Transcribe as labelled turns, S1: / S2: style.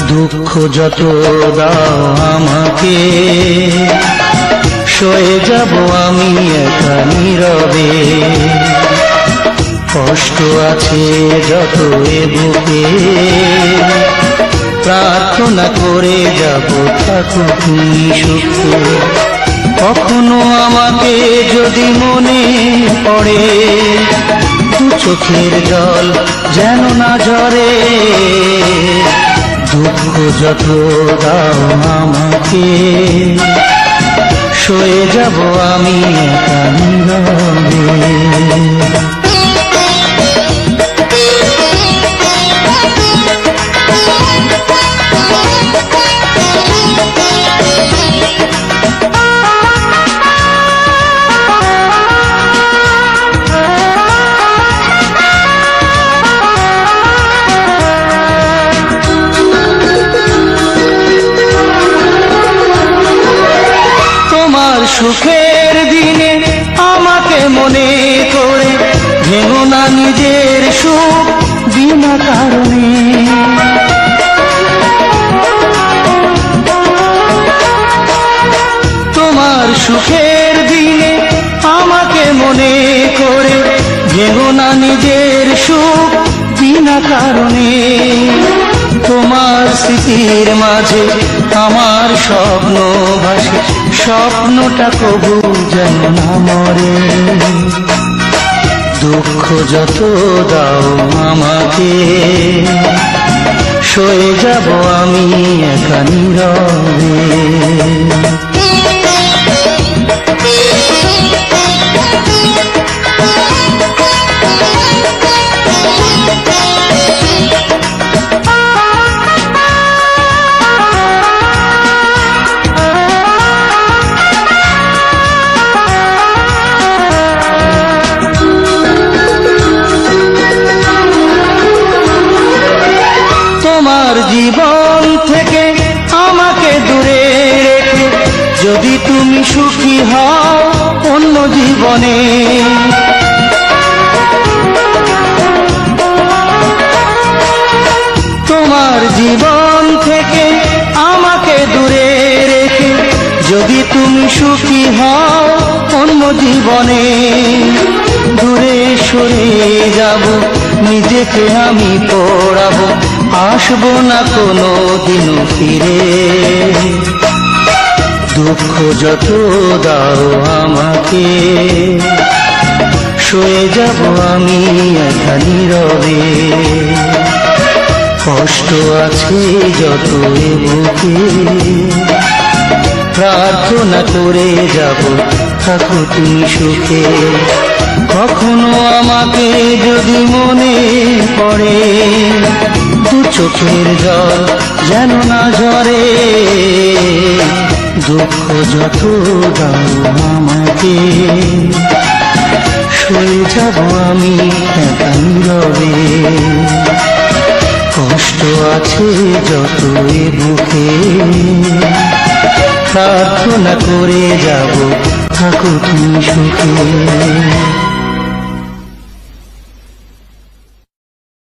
S1: দুঃখ যত দাও আমাকে, সয়ে যাব আমি একা নীরবে। কষ্ট আছে যত এ বুকে, প্রার্থনা করে যাব থাকো তুমি সুখে। কখনো আমাকে যদি মনে পড়ে, দু চোখের জল যেন না ঝরে। দুঃখ যত দাও আমাকে, সয়ে যাব আমি একা নীরবে। সুখের দিনে আমাকে মনে করে, ভেঙো না নিজের সুখ বিনা কারণে। তোমার সুখের দিনে আমাকে মনে করে, ভেঙো না নিজের সুখ বিনা কারণে। তোমার স্মৃতির মাঝে আমার স্বপ্ন ভাসে, স্বপ্নটা কবু যেন না মরে। দুঃখ যত দাও আমাকে, সয়ে যাব আমি একা নীরবে। তোমার জীবন থেকে আমাকে দূরে রেখে, যদি তুমি সুখী হও অন্য জীবনে। তোমার জীবন থেকে আমাকে দূরে রেখে, যদি তুমি সুখী হও অন্য জীবনে। দূরে সরে যাব, নিজেকে আমি পড়াবো, আসবো না কোনো দিনও ফিরে। দুঃখ যত দাও আমাকে, সয়ে যাব আমি একা নীরবে। কষ্ট আছে যত এ বুকে, প্রার্থনা করে যাব থাকো তুমি সুখে। কখনো আমাকে যদি মনে পড়ে, দু চোখের জল যেন না ঝরে। দুঃখ যত দাও আমাকে, সয়ে যাব আমি একা নীরবে। কষ্ট আছে যত এ বুকে, প্রার্থনা করে যাব থাকো তুমি সুখে।